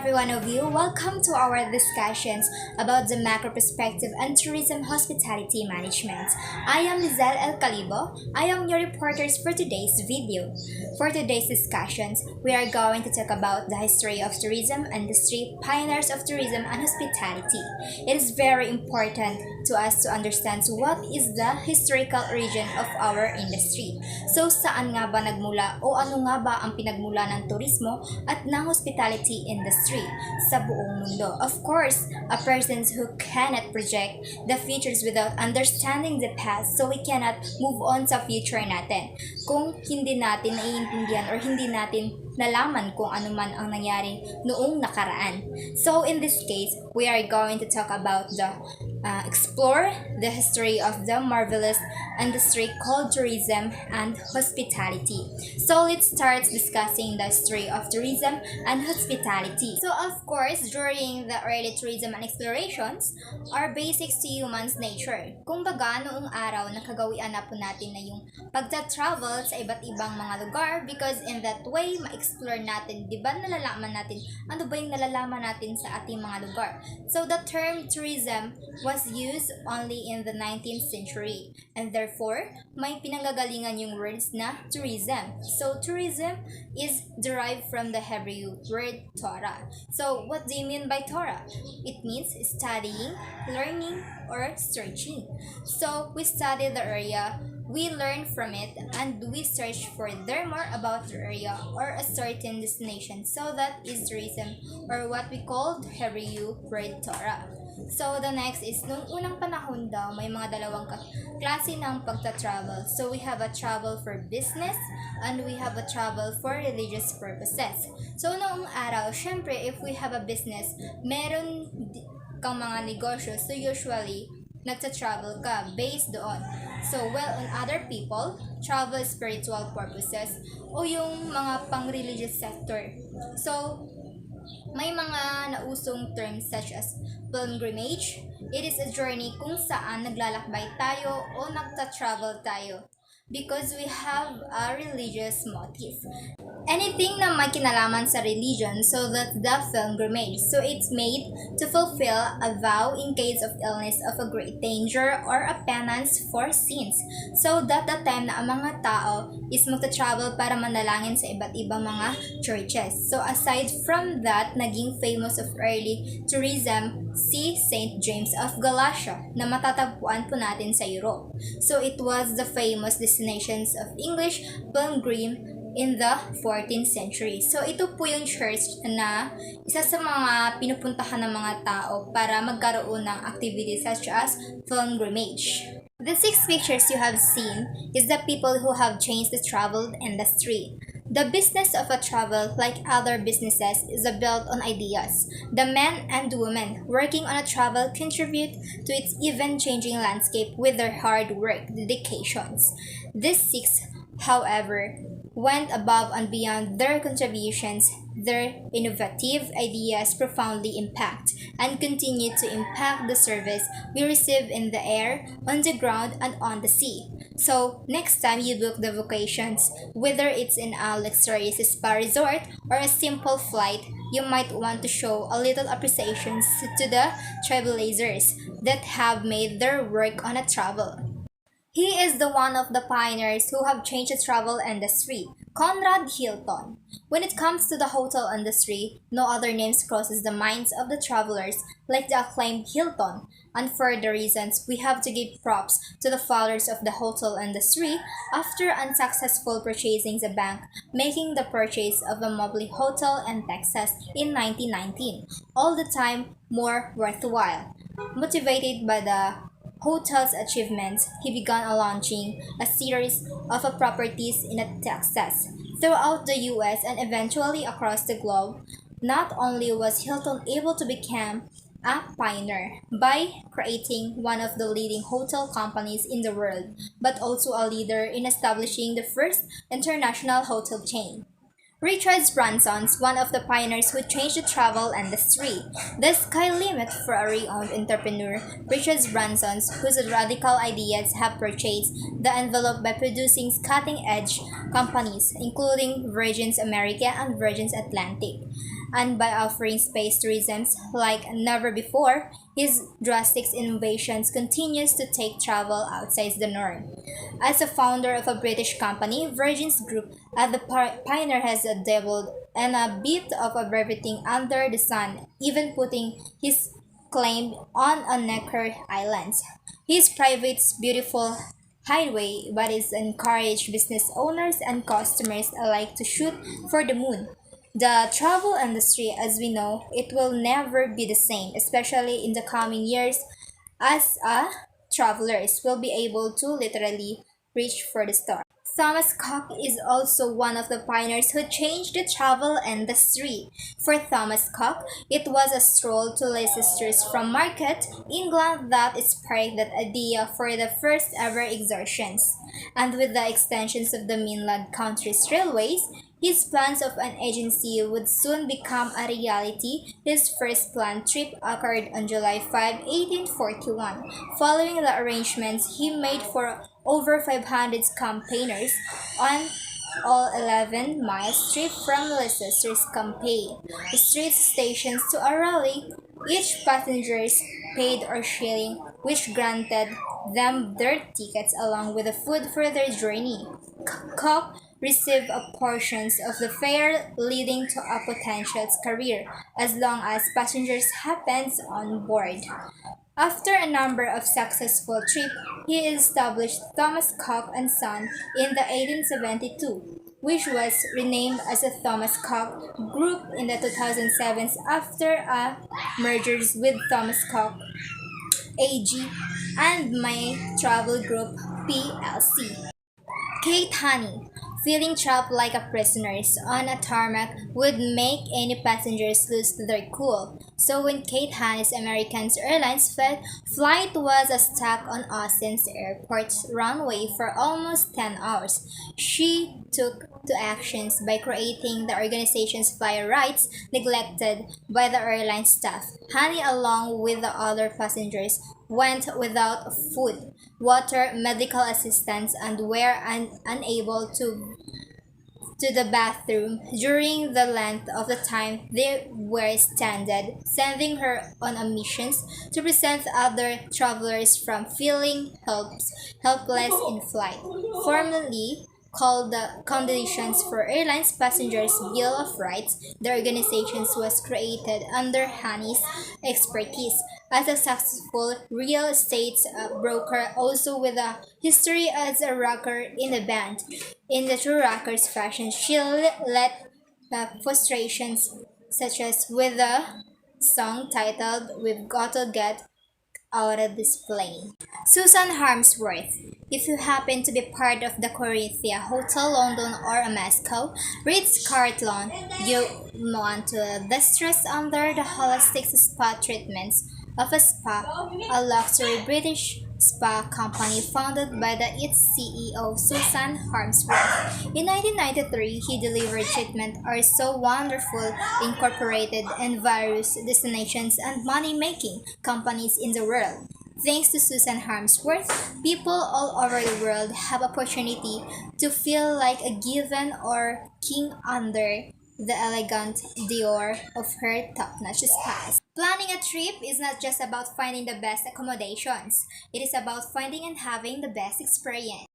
every one of you. Welcome to our discussions about the macro perspective and tourism hospitality management. I am LEIZYL Calibo. I am your reporters for today's video. For today's discussions, we are going to talk about the history of tourism industry, pioneers of tourism and hospitality. It is very important to us to understand what is the historical origin of our industry. So saan nga ba nagmula o ano nga ba ang pinagmula ng turismo at ng hospitality industry sa buong mundo? Of course, a person who cannot project the futures without understanding the past, so we cannot move on sa future natin kung hindi natin naiintindihan or hindi natin nalaman kung ano man ang nangyari noong nakaraan. So in this case, we are going to talk about explore the history of the marvelous industry called tourism and hospitality. So let's start discussing the history of tourism and hospitality. So of course, during the early tourism and explorations are basics to human's nature. Kung baga noong araw nakagawian na po natin na yung pagta-travel sa iba't ibang mga lugar, because in that way ma-explore natin, di ba nalalaman natin ano ba yung nalalaman natin sa ating mga lugar. So the term tourism was used only in the 19th century, and therefore may pinanggagalingan yung words na tourism. So tourism is derived from the Hebrew word Torah. So what do you mean by Torah? It means studying, learning, or searching. So we study the area, we learn from it, and we search furthermore about the area or a certain destination. So that is tourism, or what we call Hebrew word Torah. So the next is, nung unang panahon daw, may mga dalawang klase ng pagta-travel. So we have a travel for business and we have a travel for religious purposes. So noong araw, syempre, if we have a business, meron kang mga negosyo. So usually, nagta-travel ka based doon. So, well, on other people, travel spiritual purposes o yung mga pang-religious sector. So, may mga nausong terms such as pilgrimage. It is a journey kung saan naglalakbay tayo o nagta-travel tayo because we have a religious motive. Anything na may kinalaman sa religion, so that's the pilgrimage. So it's made to fulfill a vow in case of illness, of a great danger, or a penance for sins. So that the time na ang mga tao is magta-travel para manalangin sa iba't ibang mga churches. So aside from that, naging famous of early tourism si St. James of Galatia na matatagpuan po natin sa Europe. So it was the famous destinations of English pilgrim in the 14th century. So ito po yung church na isa sa mga pinupuntahan ng mga tao para magkaroon ng activities such as pilgrimage. The 6 pictures you have seen is the people who have changed the travel industry. The business of a travel, like other businesses, is built on ideas. The men and women working on a travel contribute to its even-changing landscape with their hard work, dedications. These 6, however, went above and beyond their contributions. Their innovative ideas profoundly impact and continue to impact the service we receive in the air, on the ground, and on the sea. So, next time you book the vacations, whether it's in a luxurious spa resort or a simple flight, you might want to show a little appreciation to the trailblazers that have made their work on a travel. He is the one of the pioneers who have changed the travel industry, Conrad Hilton. When it comes to the hotel industry, no other names crosses the minds of the travelers like the acclaimed Hilton. And for the reasons, we have to give props to the fathers of the hotel industry after unsuccessful purchasing the bank, making the purchase of a Mobley Hotel in Texas in 1919, all the time more worthwhile. Motivated by the hotel's achievements, he began launching a series of properties in Texas, throughout the US, and eventually across the globe. Not only was Hilton able to become a pioneer by creating one of the leading hotel companies in the world, but also a leader in establishing the first international hotel chain. Richard Branson's one of the pioneers who changed the travel industry. The sky limit for a renowned entrepreneur, Richard Branson, whose radical ideas have purchased the envelope by producing cutting-edge companies, including Virgin America and Virgin Atlantic. and by offering space tourism like never before, his drastic innovations continues to take travel outside the norm. As a founder of a British company, Virgin's Group, the pioneer has dabbled in a bit of everything under the sun, even putting his claim on a Necker Islands. His private, beautiful hideaway, but is encouraged business owners and customers alike to shoot for the moon. The travel industry, as we know, it will never be the same, especially in the coming years, as travelers will be able to literally reach for the stars. Thomas Cook is also one of the pioneers who changed the travel industry. For Thomas Cook, it was a stroll to Leicester from Market, England that sparked that idea for the first ever excursions. And with the extensions of the mainland country's railways, his plans of an agency would soon become a reality. His first planned trip occurred on July 5, 1841, following the arrangements he made for over 500 campaigners on all 11-mile strip from Leicester's campaign, street stations to a rally. Each passengers paid a shilling, which granted them their tickets along with the food for their journey. Cook received a portions of the fare leading to a potential career as long as passengers happened on board. After a number of successful trips, he established Thomas Cook and Son in the 1872, which was renamed as the Thomas Cook Group in the 2007 after a mergers with Thomas Cook AG and My Travel Group PLC. Kate Honey, feeling trapped like a prisoner on a tarmac would make any passengers lose their cool. So when Kate Honey's American Airlines flight was stuck on Austin's airport's runway for almost 10 hours, she took to actions by creating the organization's flyer rights neglected by the airline staff. Honey, along with the other passengers, went without food, water, medical assistance, and were unable to the bathroom during the length of the time they were stranded, sending her on a mission to prevent other travelers from feeling helpless in flight. Formerly called the Conditions for Airlines Passengers Bill of Rights, the organization was created under Honey's expertise as a successful real estate broker, also with a history as a rocker in the band. In the true rocker's fashion, she let frustrations such as with the song titled We've Got to Get Out of This Plane. Susan Harmsworth. If you happen to be part of the Corinthia Hotel London or a Moscow Ritz-Carlton, you want to distress under the holistic spa treatments of a spa, a luxury British spa company founded by its CEO Susan Harmsworth. In 1993, he delivered treatment are so wonderful incorporated in various destinations and money-making companies in the world. Thanks to Susan Harmsworth, people all over the world have opportunity to feel like a given or king under the elegant Dior of her top-notch spas. Planning a trip is not just about finding the best accommodations. It is about finding and having the best experience.